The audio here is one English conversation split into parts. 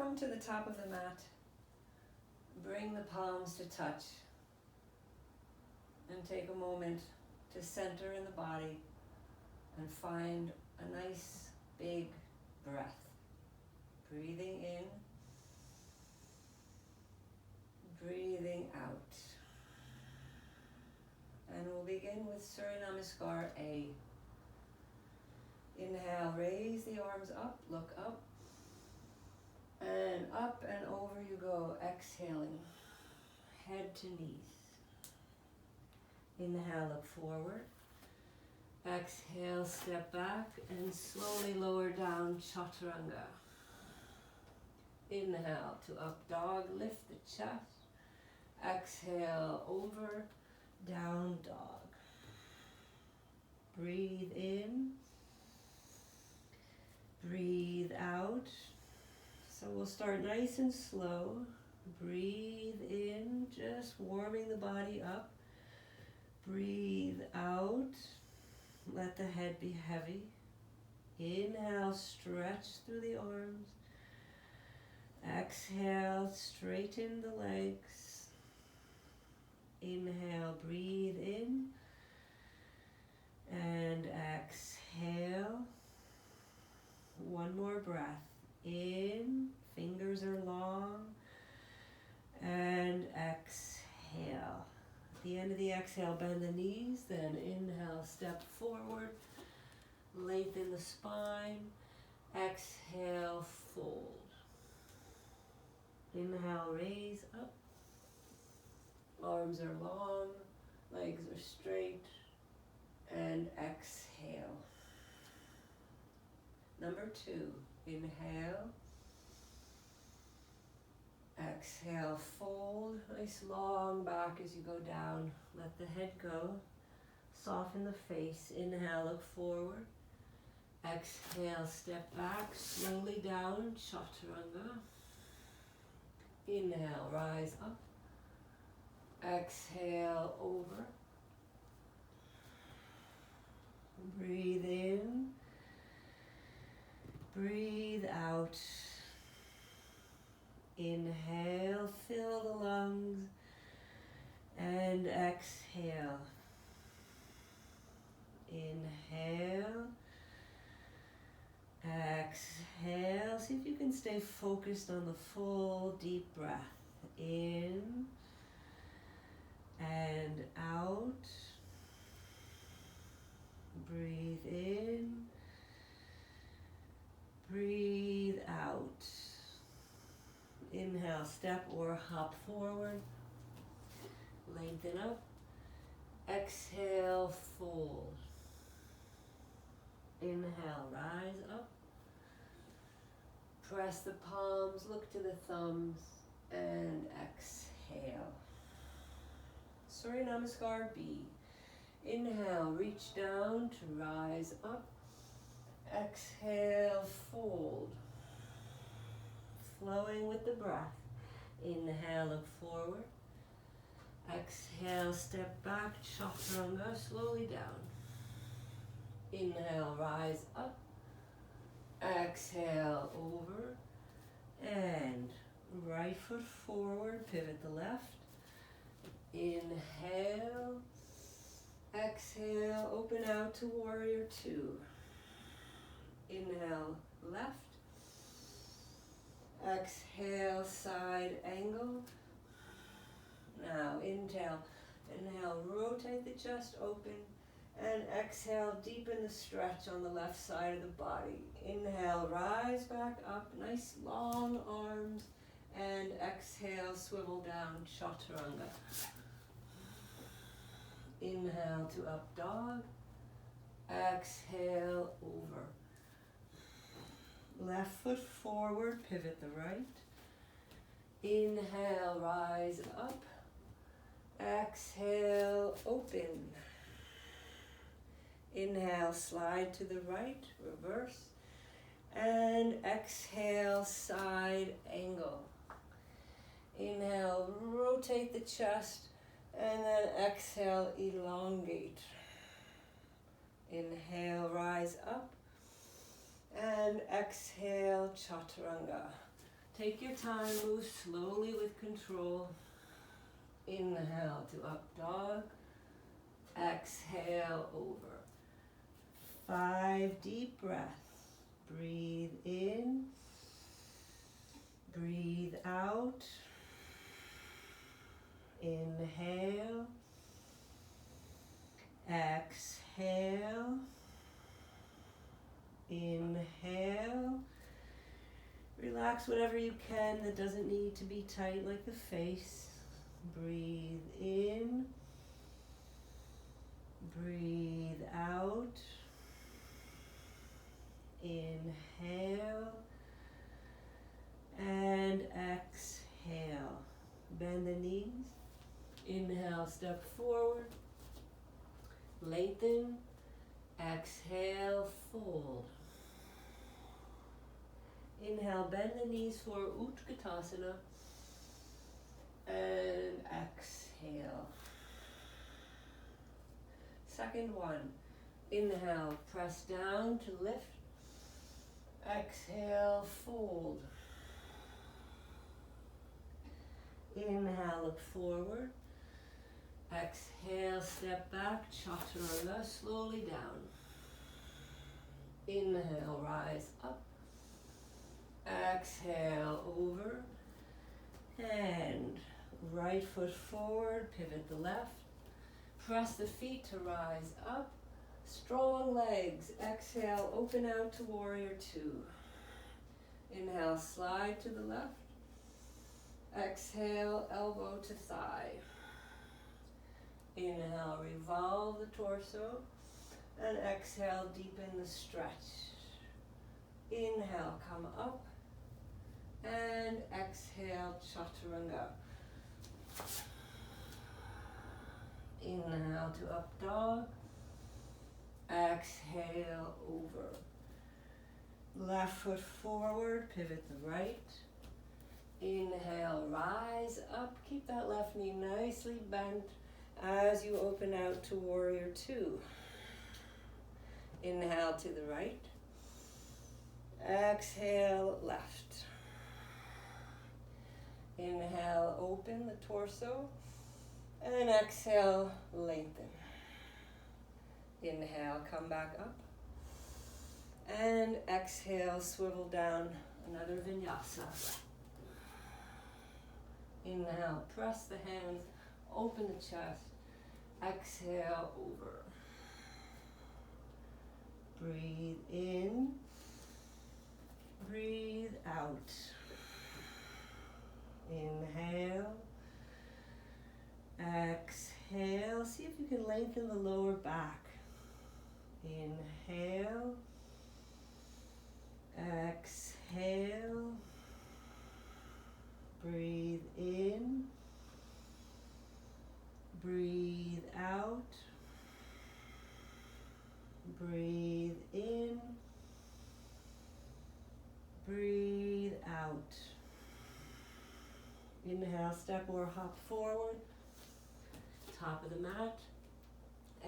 come to the top of the mat. Bring the palms to touch. And take a moment to center in the body and find a nice big breath. Breathing in, breathing out. And we'll begin with Surya Namaskar A. Inhale, raise the arms up, look up and over you go, exhaling, head to knees. Inhale, look forward. Exhale, step back and slowly lower down, chaturanga. Inhale to up dog, lift the chest. Exhale, over, down dog. Breathe in. Breathe out. So we'll start nice and slow. Breathe in, just warming the body up. Breathe out. Let the head be heavy. Inhale, stretch through the arms. Exhale, straighten the legs. Inhale, breathe in. And exhale. One more breath. In, fingers are long. And exhale. At the end of the exhale, bend the knees, then inhale, step forward, lengthen the spine, exhale, fold. Inhale, raise up, arms are long, legs are straight, and exhale. Number 2, inhale. Exhale, fold, nice long back as you go down. Let the head go. Soften the face. Inhale, look forward. Exhale, step back, slowly down, chaturanga. Inhale, rise up. Exhale, over. Breathe in. Breathe out. Inhale, fill the lungs, and exhale. Inhale, exhale. See if you can stay focused on the full deep breath. In and out. Breathe in. Breathe out. Inhale, step or hop forward. Lengthen up. Exhale, fold. Inhale, rise up. Press the palms, look to the thumbs, and exhale. Surya Namaskar B. Inhale, reach down to rise up. Exhale, fold. Flowing with the breath. Inhale, look forward. Exhale, step back, chaturanga, slowly down. Inhale, rise up. Exhale, over. And right foot forward, pivot the left. Inhale. Exhale, open out to warrior 2. Inhale, left. Exhale, side angle. Now inhale, rotate the chest open, and exhale, deepen the stretch on the left side of the body. Inhale, rise back up, nice long arms, and exhale, swivel down, chaturanga. Inhale to up dog, exhale, over. Left foot forward, pivot the right. Inhale, rise up. Exhale, open. Inhale, slide to the right, reverse. And exhale, side angle. Inhale, rotate the chest. And then exhale, elongate. Inhale, rise up. And exhale, chaturanga. Take your time, move slowly with control. Inhale to up dog. Exhale over. 5 deep breaths. Breathe in. Breathe out. Inhale. Exhale. Inhale. Relax whatever you can that doesn't need to be tight, like the face. Breathe in. Breathe out. Inhale. And exhale. Bend the knees. Inhale, step forward. Lengthen. Exhale, fold. Inhale, bend the knees for Utkatasana. And exhale. Second one. Inhale, press down to lift. Exhale, fold. Inhale, look forward. Exhale, step back, chaturanga, slowly down. Inhale, rise up. Exhale, over. And right foot forward, pivot the left. Press the feet to rise up. Strong legs. Exhale, open out to warrior two. Inhale, slide to the left. Exhale, elbow to thigh. Inhale, revolve the torso. And exhale, deepen the stretch. Inhale, come up. And exhale, chaturanga. Inhale to up dog. Exhale, over. Left foot forward, pivot the right. Inhale, rise up. Keep that left knee nicely bent as you open out to warrior two. Inhale to the right. Exhale, left. Inhale, open the torso. And exhale, lengthen. Inhale, come back up. And exhale, swivel down, another vinyasa. Inhale, press the hands, open the chest. Exhale, over. Breathe in. Breathe out. Inhale. Exhale. See if you can lengthen the lower back. Inhale. Exhale. Breathe in. Breathe out. Breathe in. Breathe out. Inhale, step or hop forward. Top of the mat.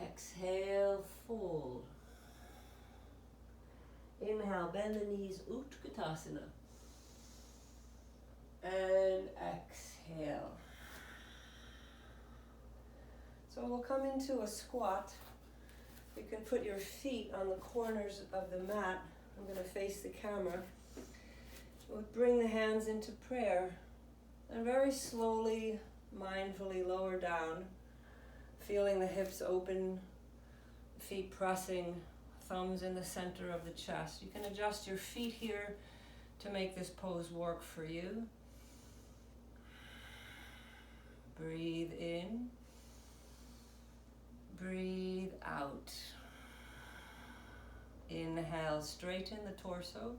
Exhale, fold. Inhale, bend the knees, Utkatasana. And exhale. So we'll come into a squat. You can put your feet on the corners of the mat. I'm going to face the camera. We'll bring the hands into prayer and very slowly, mindfully lower down, feeling the hips open, feet pressing, thumbs in the center of the chest. You can adjust your feet here to make this pose work for you. Breathe in. Breathe out. Inhale, straighten the torso.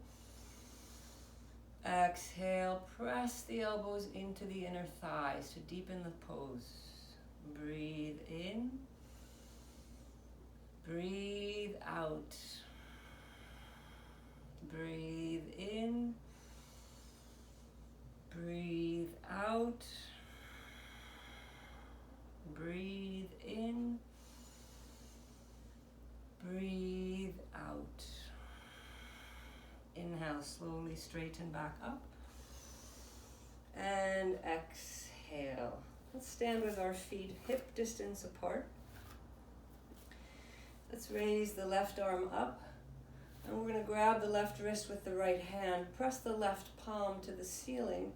Exhale, press the elbows into the inner thighs to deepen the pose. Breathe in. Breathe out. Breathe in. Breathe out. Breathe in. Breathe out. Inhale, slowly straighten back up. and exhale. Let's stand with our feet hip distance apart. Let's raise the left arm up, and we're going to grab the left wrist with the right hand, press the left palm to the ceiling,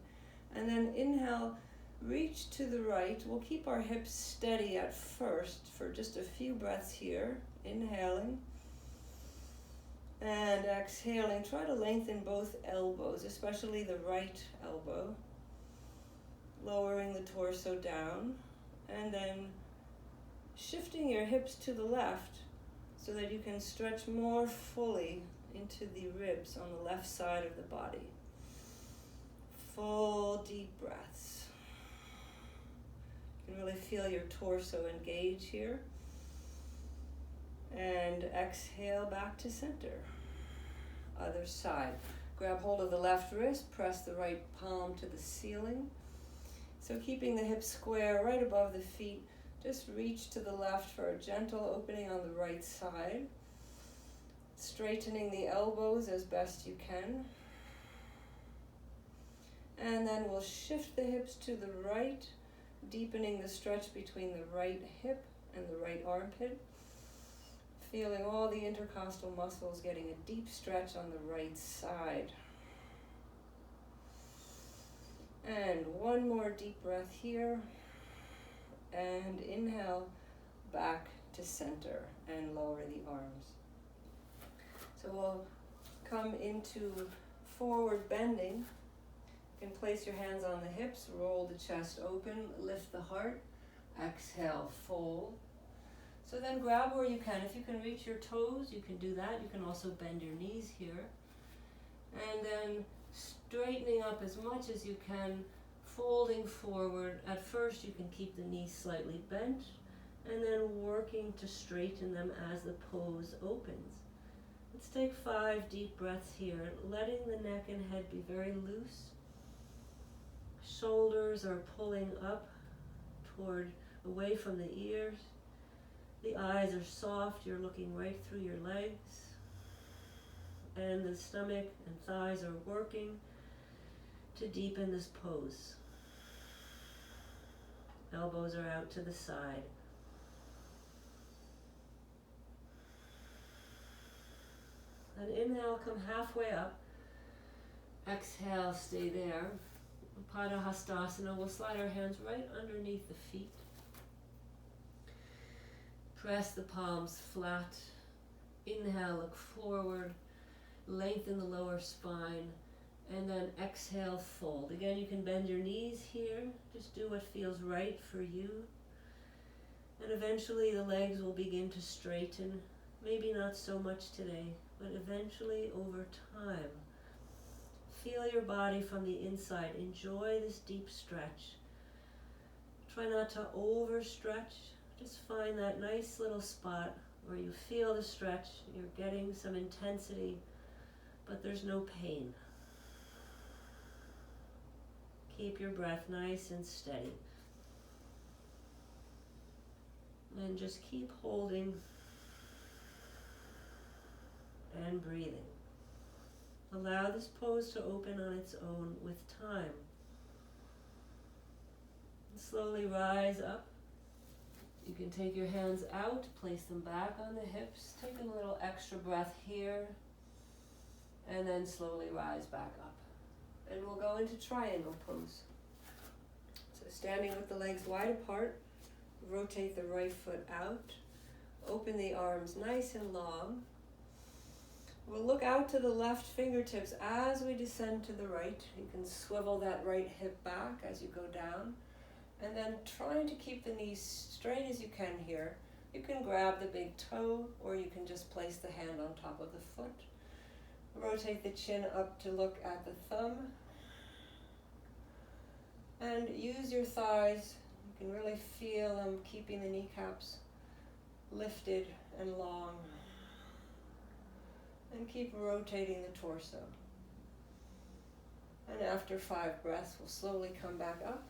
and then inhale, reach to the right. We'll keep our hips steady at first for just a few breaths here. Inhaling and exhaling. Try to lengthen both elbows, especially the right elbow. Lowering the torso down, and then shifting your hips to the left so that you can stretch more fully into the ribs on the left side of the body. Full deep breaths. You can really feel your torso engage here. And exhale back to center. Other side. Grab hold of the left wrist, press the right palm to the ceiling. So keeping the hips square right above the feet, just reach to the left for a gentle opening on the right side. Straightening the elbows as best you can. And then we'll shift the hips to the right, deepening the stretch between the right hip and the right armpit. Feeling all the intercostal muscles getting a deep stretch on the right side. And one more deep breath here. And inhale back to center and lower the arms. So we'll come into forward bending. You can place your hands on the hips, roll the chest open, lift the heart, exhale, fold. So then grab where you can. If you can reach your toes, you can do that. You can also bend your knees here. And then straightening up as much as you can, folding forward. At first you can keep the knees slightly bent, and then working to straighten them as the pose opens. Let's take 5 deep breaths here, letting the neck and head be very loose. Shoulders are pulling up away from the ears. The eyes are soft, you're looking right through your legs. And the stomach and thighs are working to deepen this pose. Elbows are out to the side. And inhale, come halfway up. Exhale, stay there. Padahastasana, we'll slide our hands right underneath the feet. Press the palms flat. Inhale, look forward. Lengthen the lower spine. And then exhale, fold. Again, you can bend your knees here. Just do what feels right for you. And eventually the legs will begin to straighten. Maybe not so much today, but eventually over time. Feel your body from the inside. Enjoy this deep stretch. Try not to overstretch. Just find that nice little spot where you feel the stretch. You're getting some intensity, but there's no pain. Keep your breath nice and steady. And just keep holding and breathing. Allow this pose to open on its own with time. And slowly rise up. You can take your hands out, place them back on the hips. Take a little extra breath here. And then slowly rise back up. And we'll go into triangle pose. So standing with the legs wide apart, rotate the right foot out. Open the arms nice and long. We'll look out to the left fingertips as we descend to the right. You can swivel that right hip back as you go down. And then trying to keep the knees straight as you can here. You can grab the big toe, or you can just place the hand on top of the foot. Rotate the chin up to look at the thumb. And use your thighs. You can really feel them keeping the kneecaps lifted and long. And keep rotating the torso. And after 5 breaths, we'll slowly come back up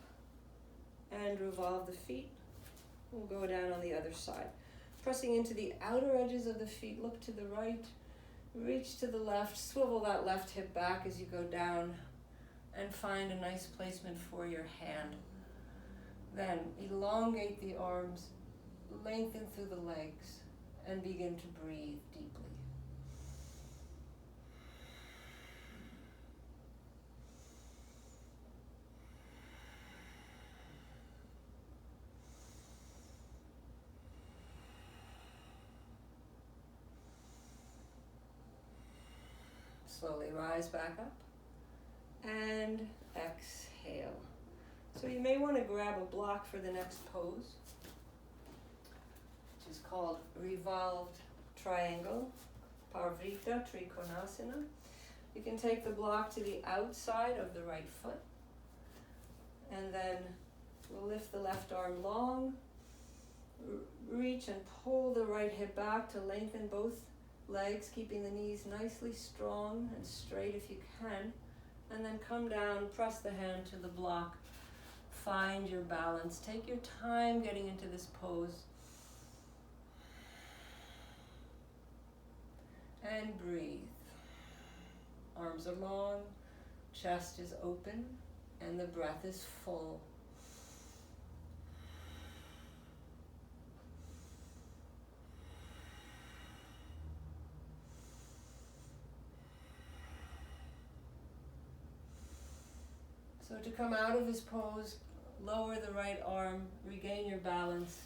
and revolve the feet. We'll go down on the other side. Pressing into the outer edges of the feet, look to the right, reach to the left, swivel that left hip back as you go down, and find a nice placement for your hand. Then elongate the arms, lengthen through the legs, and begin to breathe deeply. Slowly rise back up and exhale. So you may want to grab a block for the next pose, which is called revolved triangle, Parvrita Trikonasana. You can take the block to the outside of the right foot, and then we'll lift the left arm long, reach and pull the right hip back to lengthen both legs, keeping the knees nicely strong and straight if you can, and then come down, press the hand to the block, find your balance. Take your time getting into this pose, and breathe. Arms are long, chest is open, and the breath is full. So to come out of this pose, lower the right arm, regain your balance,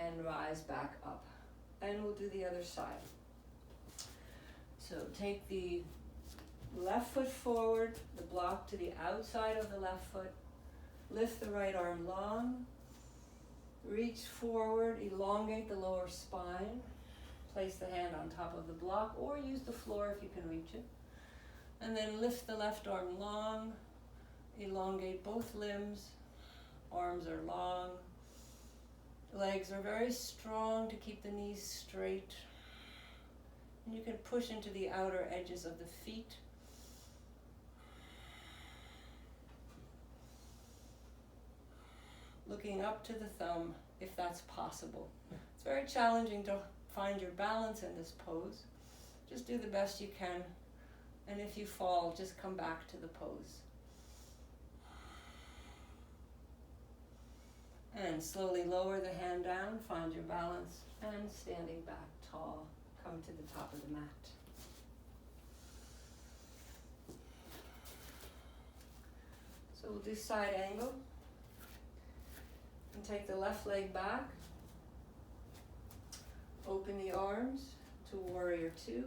and rise back up. And we'll do the other side. So take the left foot forward, the block to the outside of the left foot, lift the right arm long, reach forward, elongate the lower spine, place the hand on top of the block, or use the floor if you can reach it, and then lift the left arm long, elongate both limbs, arms are long, legs are very strong to keep the knees straight, and you can push into the outer edges of the feet. Looking up to the thumb if that's possible. It's very challenging to find your balance in this pose. Just do the best you can, and if you fall, just come back to the pose. And slowly lower the hand down, find your balance, and standing back tall, come to the top of the mat. So we'll do side angle. And take the left leg back. Open the arms to warrior two.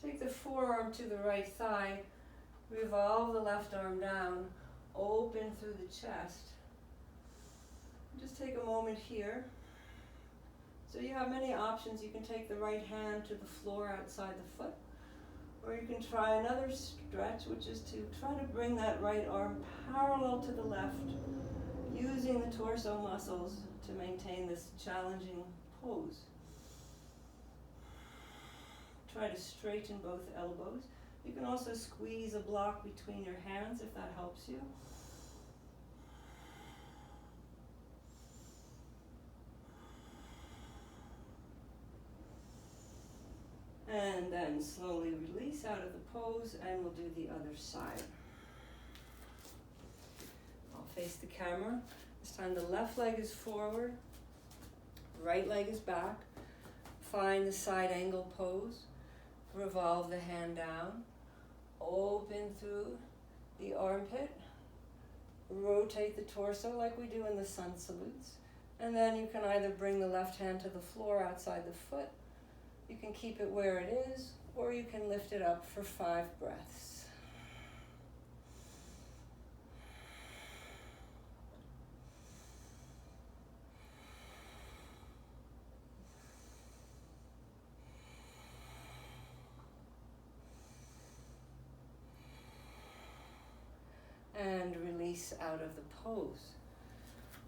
Take the forearm to the right thigh. Revolve the left arm down. Open through the chest. Just take a moment here. So you have many options. You can take the right hand to the floor outside the foot, or you can try another stretch, which is to try to bring that right arm parallel to the left, using the torso muscles to maintain this challenging pose. Try to straighten both elbows. You can also squeeze a block between your hands if that helps you. And then slowly release out of the pose, and we'll do the other side. I'll face the camera. This time the left leg is forward, right leg is back. Find the side angle pose. Revolve the hand down. Open through the armpit. Rotate the torso like we do in the sun salutes. And then you can either bring the left hand to the floor outside the foot. You can keep it where it is, or you can lift it up for 5 breaths. And release out of the pose.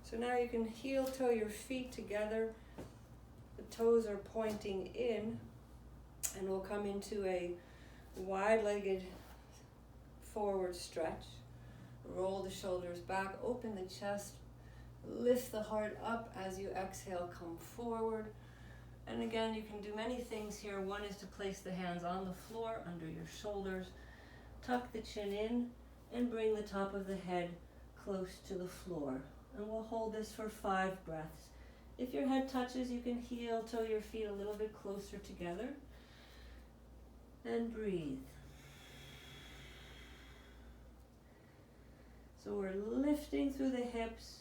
So now you can heel toe your feet together. The toes are pointing in, and we'll come into a wide-legged forward stretch. Roll the shoulders back, open the chest, lift the heart up as you exhale, come forward. And again, you can do many things here. One is to place the hands on the floor under your shoulders, tuck the chin in, and bring the top of the head close to the floor. And we'll hold this for 5 breaths. If your head touches, you can heel toe your feet a little bit closer together. And breathe. So we're lifting through the hips,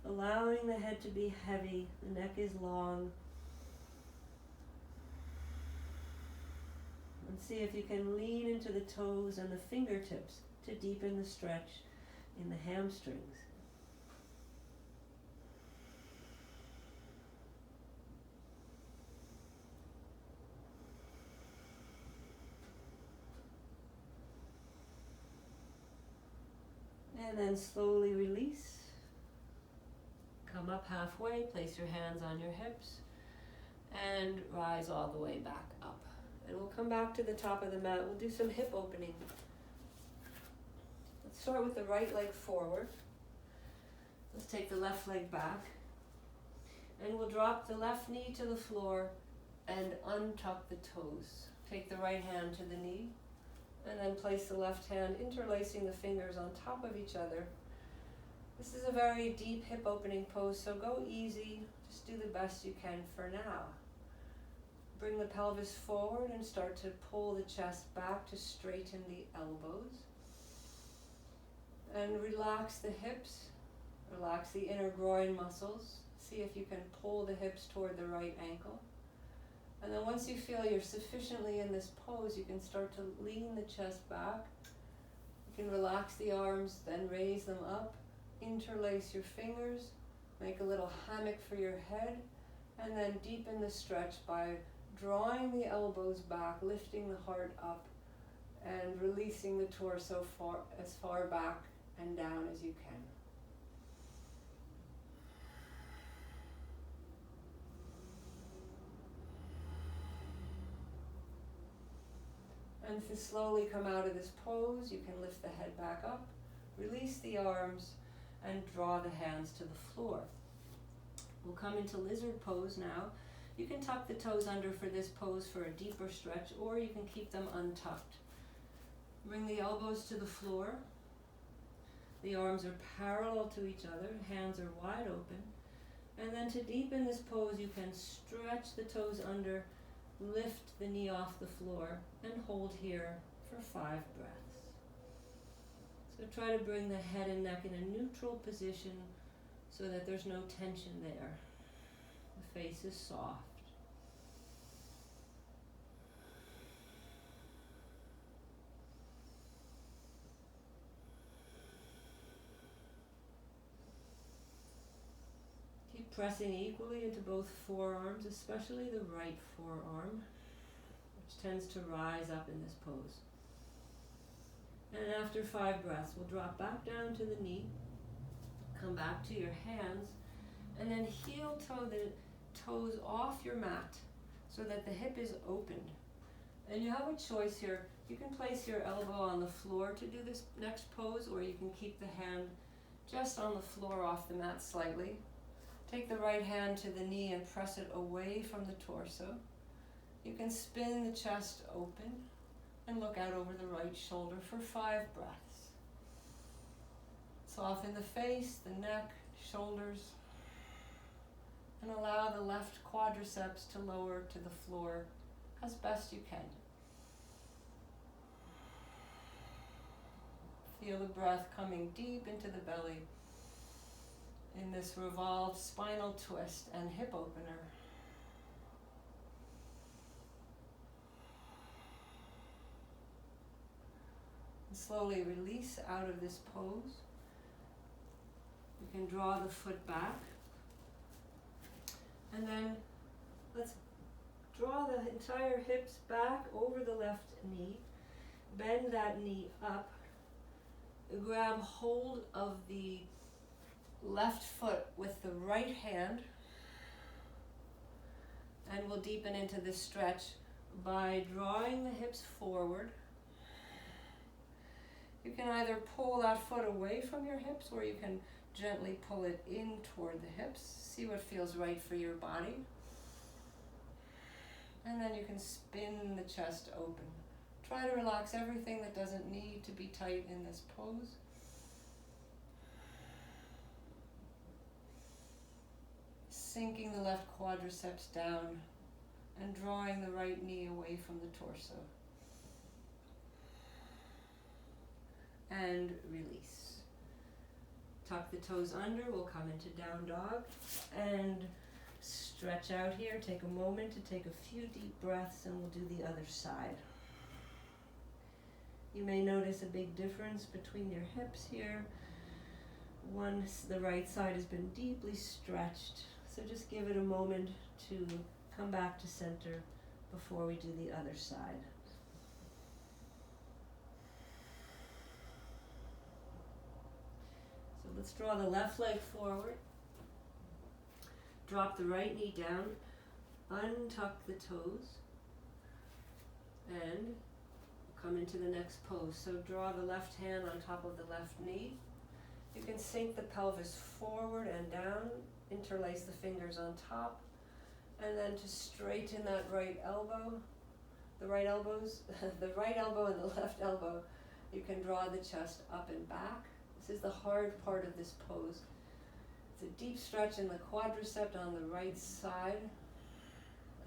allowing the head to be heavy, the neck is long. And see if you can lean into the toes and the fingertips to deepen the stretch in the hamstrings. And then slowly release. Come up halfway, place your hands on your hips, and rise all the way back up. And we'll come back to the top of the mat. We'll do some hip opening. Let's start with the right leg forward. Let's take the left leg back. And we'll drop the left knee to the floor and untuck the toes. Take the right hand to the knee, and then place the left hand interlacing the fingers on top of each other. This is a very deep hip opening pose, so go easy. Just do the best you can for now. Bring the pelvis forward and start to pull the chest back to straighten the elbows. And relax the hips. Relax the inner groin muscles. See if you can pull the hips toward the right ankle. And then once you feel you're sufficiently in this pose, you can start to lean the chest back. You can relax the arms, then raise them up. Interlace your fingers. Make a little hammock for your head. And then deepen the stretch by drawing the elbows back, lifting the heart up, and releasing the torso as far back and down as you can. And to slowly come out of this pose, you can lift the head back up, release the arms, and draw the hands to the floor. We'll come into lizard pose now. You can tuck the toes under for this pose for a deeper stretch, or you can keep them untucked. Bring the elbows to the floor. The arms are parallel to each other, hands are wide open. And then to deepen this pose, you can stretch the toes under, lift the knee off the floor, and hold here for 5 breaths. So try to bring the head and neck in a neutral position so that there's no tension there. The face is soft. Keep pressing equally into both forearms, especially the right forearm, which tends to rise up in this pose. And after 5 breaths, we'll drop back down to the knee, come back to your hands, and then heel toe the toes off your mat so that the hip is opened. And you have a choice here. You can place your elbow on the floor to do this next pose, or you can keep the hand just on the floor off the mat slightly. Take the right hand to the knee and press it away from the torso. You can spin the chest open and look out over the right shoulder for 5 breaths. Soften the face, the neck, shoulders, and allow the left quadriceps to lower to the floor as best you can. Feel the breath coming deep into the belly in this revolved spinal twist and hip opener. And slowly release out of this pose. You can draw the foot back. And then let's draw the entire hips back over the left knee. Bend that knee up. Grab hold of the left foot with the right hand. And we'll deepen into this stretch by drawing the hips forward. You can either pull that foot away from your hips, or you can gently pull it in toward the hips. See what feels right for your body. And then you can spin the chest open, Try to relax everything that doesn't need to be tight in this pose. Sinking the left quadriceps down and drawing the right knee away from the torso. And release. Tuck the toes under, we'll come into down dog and stretch out here. Take a moment to take a few deep breaths and we'll do the other side. You may notice a big difference between your hips here. Once the right side has been deeply stretched, so just give it a moment to come back to center before we do the other side. So let's draw the left leg forward. Drop the right knee down, untuck the toes, and come into the next pose. So draw the left hand on top of the left knee. You can sink the pelvis forward and down, interlace the fingers on top, and then to straighten that right elbow, the right elbows, the right elbow and the left elbow, you can draw the chest up and back. This is the hard part of this pose. It's a deep stretch in the quadricep on the right side,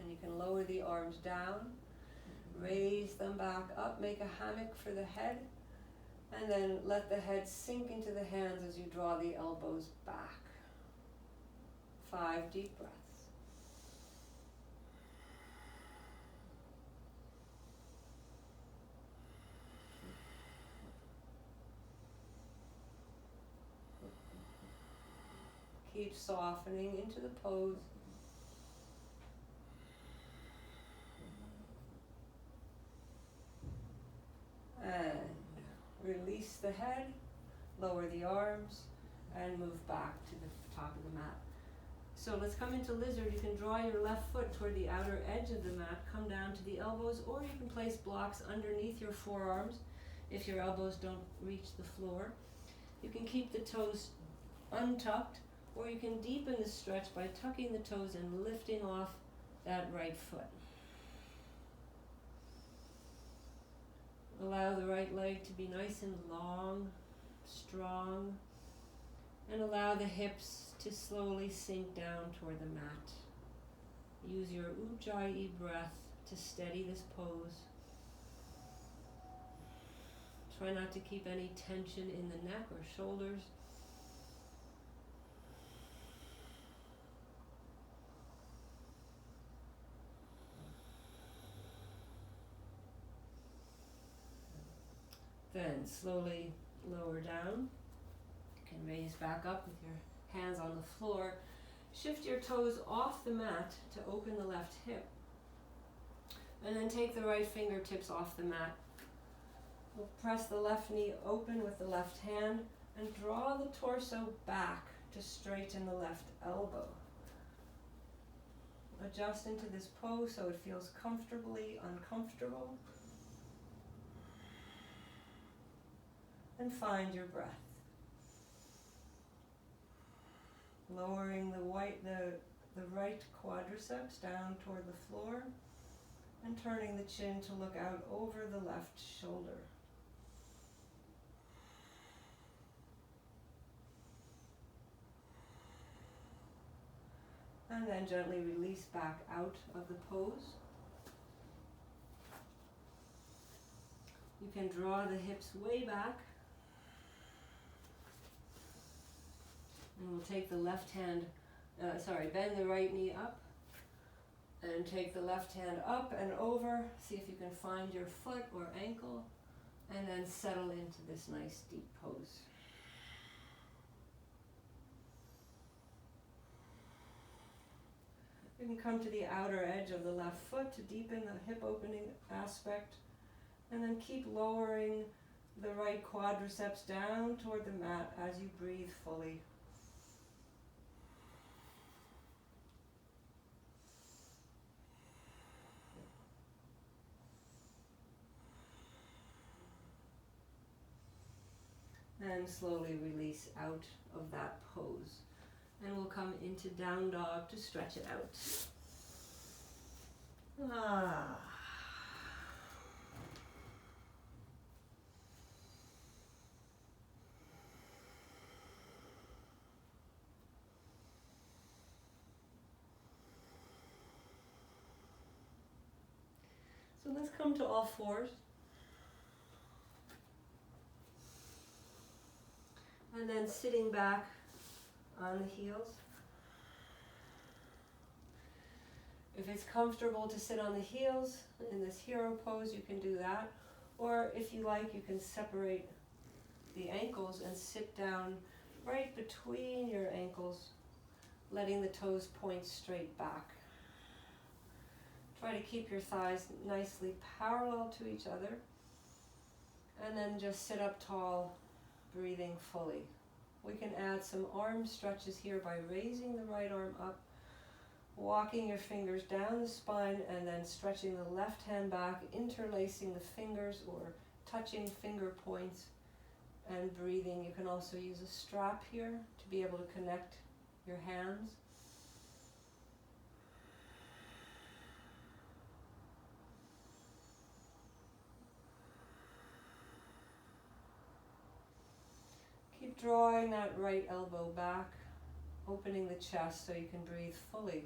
and you can lower the arms down, raise them back up, make a hammock for the head, and then let the head sink into the hands as you draw the elbows back. 5 deep breaths. Keep softening into the pose. And release the head, lower the arms, and move back to the top of the mat. So let's come into lizard. You can draw your left foot toward the outer edge of the mat, come down to the elbows, or you can place blocks underneath your forearms if your elbows don't reach the floor. You can keep the toes untucked, or you can deepen the stretch by tucking the toes and lifting off that right foot. Allow the right leg to be nice and long, strong, and allow the hips to slowly sink down toward the mat. Use your Ujjayi breath to steady this pose. Try not to keep any tension in the neck or shoulders. Then slowly lower down. You can raise back up with your hands on the floor. Shift your toes off the mat to open the left hip. And then take the right fingertips off the mat. We'll press the left knee open with the left hand and draw the torso back to straighten the left elbow. Adjust into this pose so it feels comfortably uncomfortable. And find your breath. Lowering the right quadriceps down toward the floor and turning the chin to look out over the left shoulder. And then gently release back out of the pose. You can draw the hips way back. And we'll take the left hand, bend the right knee up and take the left hand up and over. See if you can find your foot or ankle and then settle into this nice deep pose. You can come to the outer edge of the left foot to deepen the hip opening aspect, and then keep lowering the right quadriceps down toward the mat as you breathe fully. And slowly release out of that pose. And we'll come into down dog to stretch it out. So let's come to all fours. And then sitting back on the heels. If it's comfortable to sit on the heels in this hero pose, you can do that. Or if you like, you can separate the ankles and sit down right between your ankles, letting the toes point straight back. Try to keep your thighs nicely parallel to each other. And then just sit up tall, breathing fully. We can add some arm stretches here by raising the right arm up, walking your fingers down the spine, and then stretching the left hand back, interlacing the fingers or touching finger points and breathing. You can also use a strap here to be able to connect your hands. Keep drawing that right elbow back, opening the chest so you can breathe fully.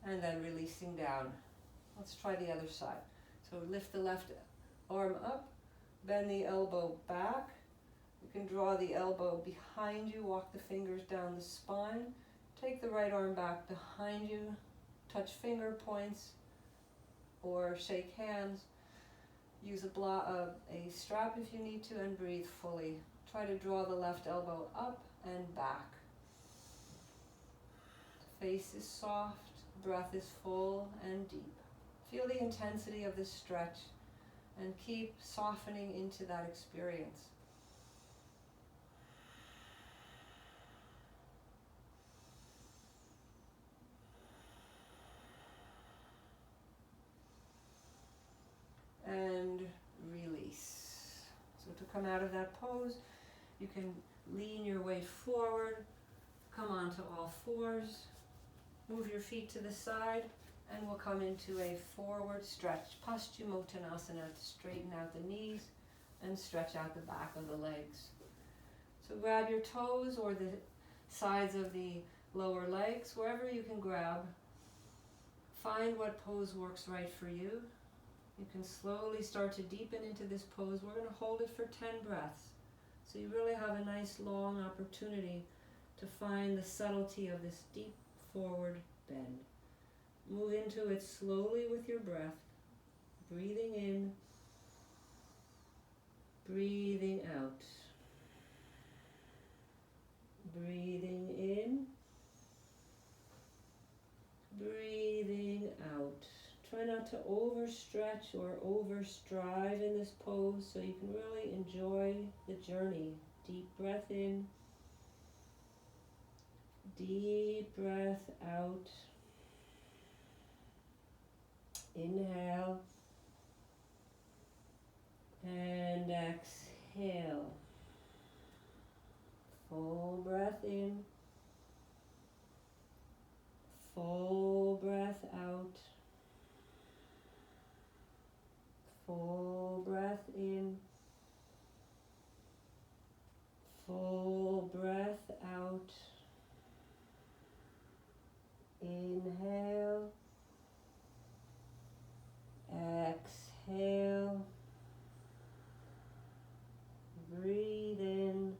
And then releasing down. Let's try the other side. So lift the left arm up, bend the elbow back. You can draw the elbow behind you, walk the fingers down the spine. Take the right arm back behind you, touch finger points or shake hands. Use a strap if you need to, and breathe fully. Try to draw the left elbow up and back. Face is soft, breath is full and deep. Feel the intensity of this stretch and keep softening into that experience. And release. So to come out of that pose, you can lean your way forward, come onto all fours, move your feet to the side, and we'll come into a forward stretch, Paschimottanasana, to straighten out the knees and stretch out the back of the legs. So grab your toes or the sides of the lower legs, wherever you can grab. Find what pose works right for you. You can slowly start to deepen into this pose. We're going to hold it for 10 breaths. So you really have a nice long opportunity to find the subtlety of this deep forward bend. Move into it slowly with your breath. Breathing in, breathing out. Breathing in, breathing out. Try not to overstretch or overstrive in this pose so you can really enjoy the journey. Deep breath in, deep breath out. Inhale and exhale. Full breath in, full breath out. Full breath in, full breath out. Inhale, exhale, breathe in,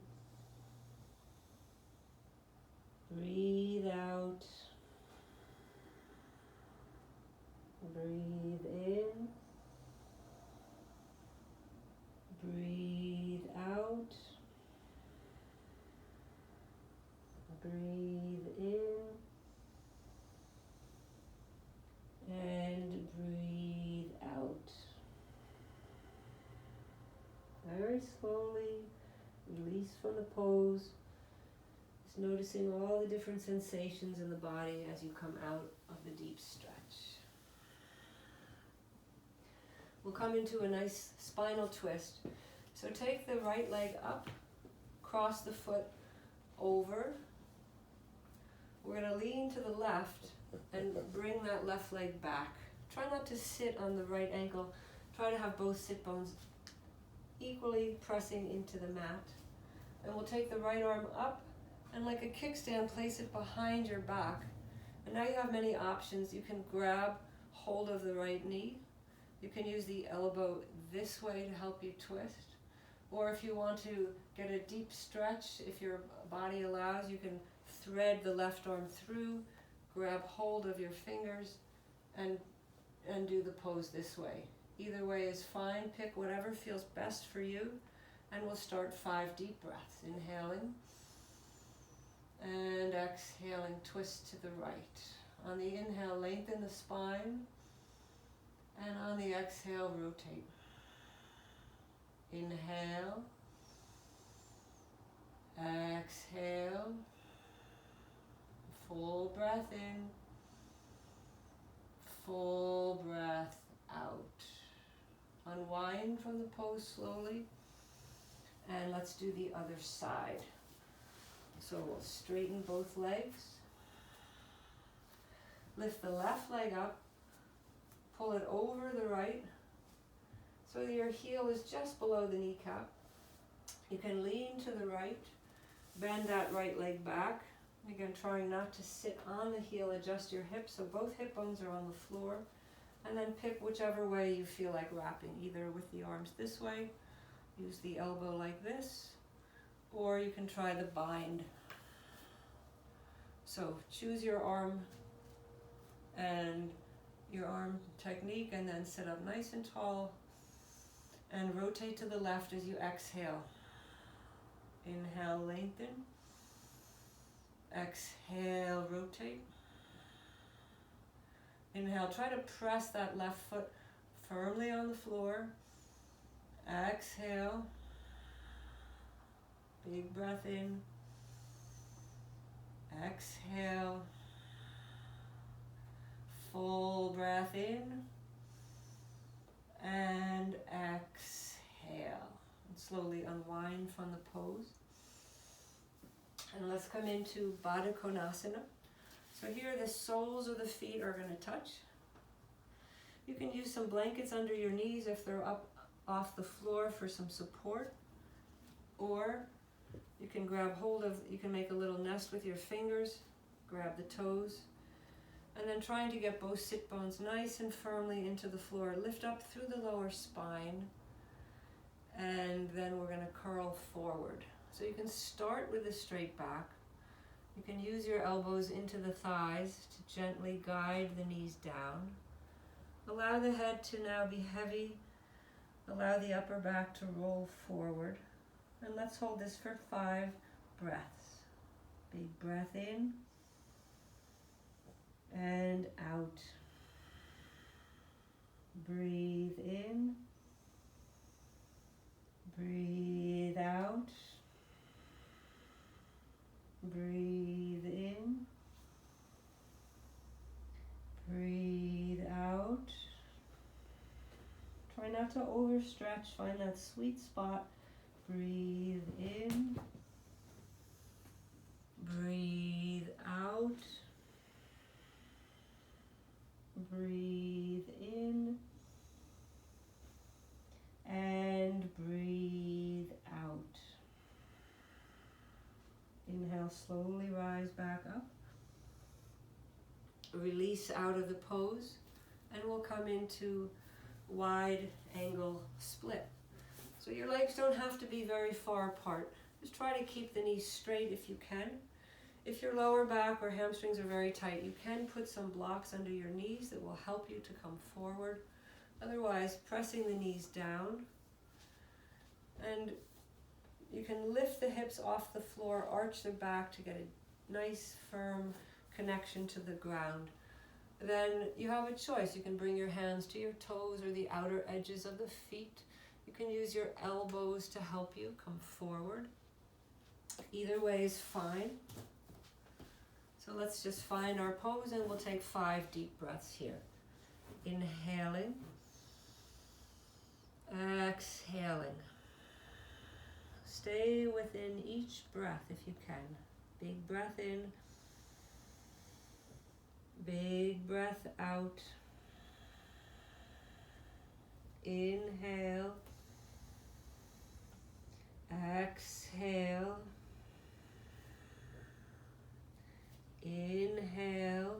breathe out, breathe in, breathe out, breathe in, and breathe out. Very slowly release from the pose. Just noticing all the different sensations in the body as you come out of the deep stretch. We'll come into a nice spinal twist. So take the right leg up, cross the foot over. We're going to lean to the left and bring that left leg back. Try not to sit on the right ankle. Try to have both sit bones equally pressing into the mat. And we'll take the right arm up and like a kickstand, place it behind your back And now you have many options. You can grab hold of the right knee. You can use the elbow this way to help you twist. Or if you want to get a deep stretch, if your body allows, you can thread the left arm through, grab hold of your fingers, and do the pose this way. Either way is fine. Pick whatever feels best for you. And we'll start 5 deep breaths. Inhaling and exhaling, twist to the right. On the inhale, lengthen the spine. And on the exhale, rotate. Inhale. Exhale. Full breath in. Full breath out. Unwind from the pose slowly. And let's do the other side. So we'll straighten both legs. Lift the left leg up. Pull it over the right. So your heel is just below the kneecap. You can lean to the right. Bend that right leg back. Again, trying not to sit on the heel. Adjust your hips so both hip bones are on the floor. And then pick whichever way you feel like wrapping. Either with the arms this way. Use the elbow like this. Or you can try the bind. So choose your arm and your arm technique, and then sit up nice and tall and rotate to the left as you exhale. Inhale, lengthen. Exhale, rotate. Inhale, try to press that left foot firmly on the floor. Exhale. Big breath in. Exhale. Full breath in. And exhale. And slowly unwind from the pose. And let's come into Baddha Konasana. So here the soles of the feet are going to touch. You can use some blankets under your knees if they're up off the floor for some support. Or you can grab hold of, you can make a little nest with your fingers, grab the toes, and then trying to get both sit bones nice and firmly into the floor. Lift up through the lower spine, and then we're going to curl forward. So you can start with a straight back. You can use your elbows into the thighs to gently guide the knees down. Allow the head to now be heavy. Allow the upper back to roll forward. And let's hold this for 5 breaths. Big breath in and out. Breathe in. Breathe out. Breathe in. Breathe out. Try not to overstretch. Find that sweet spot. Breathe in. Breathe out. Breathe in. And breathe out. Inhale, slowly rise back up. Release out of the pose, and we'll come into wide angle split. So your legs don't have to be very far apart. Just try to keep the knees straight if you can. If your lower back or hamstrings are very tight, you can put some blocks under your knees that will help you to come forward. Otherwise, pressing the knees down. And you can lift the hips off the floor, arch the back to get a nice, firm connection to the ground. Then you have a choice. You can bring your hands to your toes or the outer edges of the feet. You can use your elbows to help you come forward. Either way is fine. So let's just find our pose, and we'll take 5 deep breaths here. Inhaling. Exhaling. Stay within each breath if you can. Big breath in. Big breath out. Inhale. Exhale. Inhale.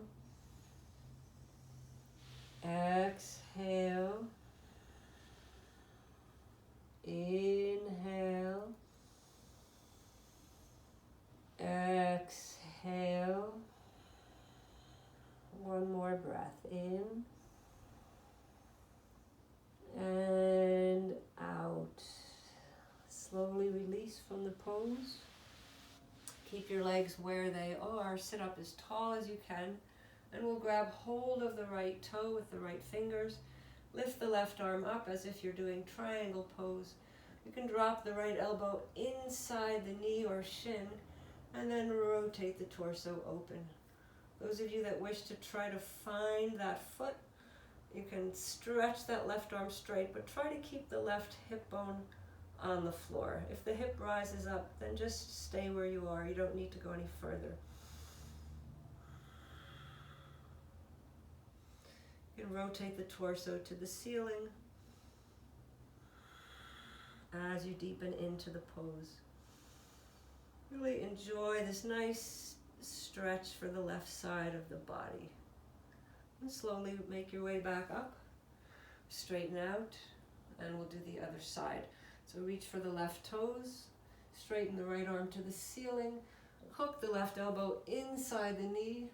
breath in and out. Slowly release from the pose. Keep your legs where they are. Sit up as tall as you can. And we'll grab hold of the right toe with the right fingers. Lift the left arm up as if you're doing triangle pose. You can drop the right elbow inside the knee or shin and then rotate the torso open. Those of you that wish to try to find that foot, you can stretch that left arm straight, but try to keep the left hip bone on the floor. If the hip rises up, then just stay where you are. You don't need to go any further. You can rotate the torso to the ceiling as you deepen into the pose. Really enjoy this nice stretch for the left side of the body. And slowly make your way back up, straighten out, and we'll do the other side. So reach for the left toes, straighten the right arm to the ceiling, hook the left elbow inside the knee,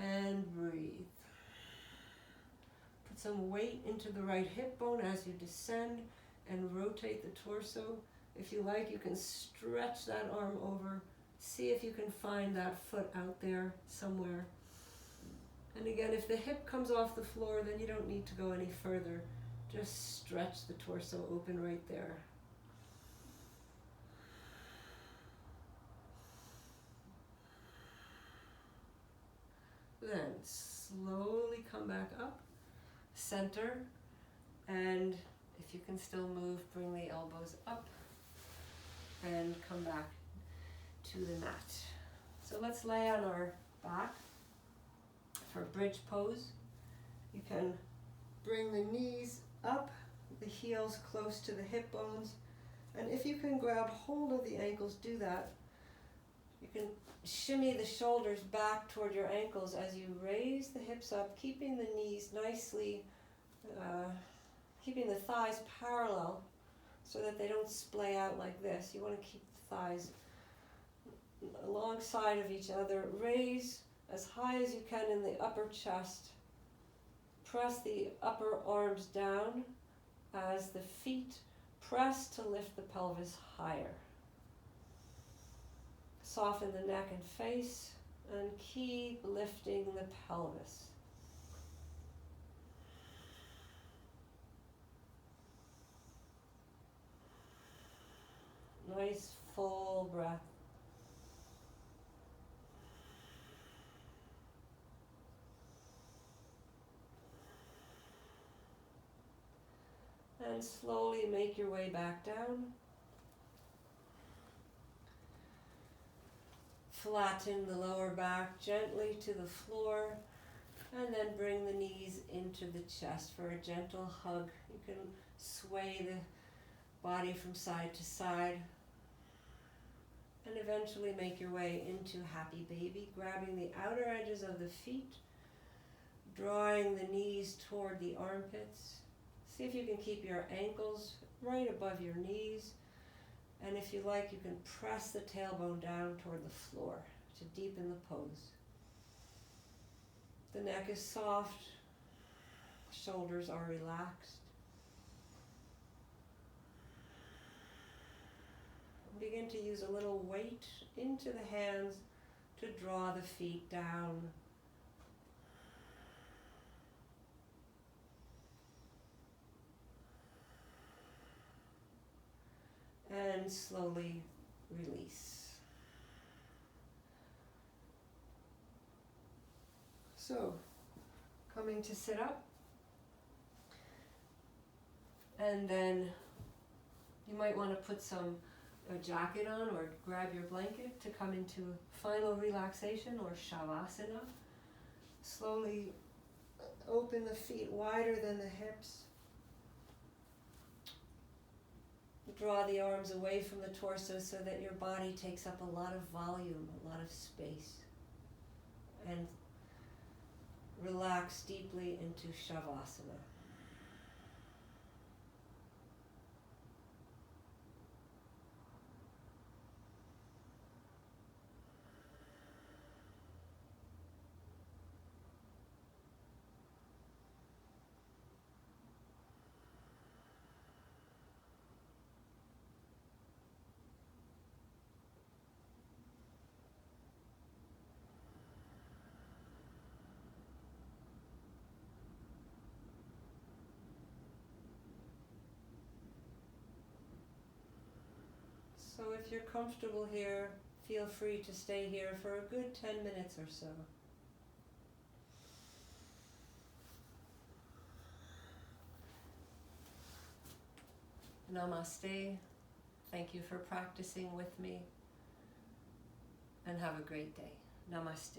and breathe. Put some weight into the right hip bone as you descend and rotate the torso. If you like, you can stretch that arm over. See if you can find that foot out there somewhere. And again, if the hip comes off the floor, then you don't need to go any further. Just stretch the torso open right there. Then slowly come back up, center, and if you can still move, bring the elbows up and come back to the mat. So let's lay on our back for bridge pose. You can bring the knees up, the heels close to the hip bones, and if you can grab hold of the ankles, do that. You can shimmy the shoulders back toward your ankles as you raise the hips up, keeping the knees nicely, keeping the thighs parallel so that they don't splay out like this. You want to keep the thighs alongside of each other. Raise as high as you can in the upper chest. Press the upper arms down as the feet press to lift the pelvis higher. Soften the neck and face and keep lifting the pelvis. Nice full breath. And slowly make your way back down. Flatten the lower back gently to the floor, and then bring the knees into the chest for a gentle hug. You can sway the body from side to side, and eventually make your way into happy baby, grabbing the outer edges of the feet, drawing the knees toward the armpits. See if you can keep your ankles right above your knees. And if you like, you can press the tailbone down toward the floor to deepen the pose. The neck is soft, shoulders are relaxed. Begin to use a little weight into the hands to draw the feet down. And slowly release. So, coming to sit up, and then you might want to put a jacket on or grab your blanket to come into final relaxation or shavasana. Slowly open the feet wider than the hips. Draw the arms away from the torso so that your body takes up a lot of volume, a lot of space. And relax deeply into shavasana. So if you're comfortable here, feel free to stay here for a good 10 minutes or so. Namaste. Thank you for practicing with me. And have a great day. Namaste.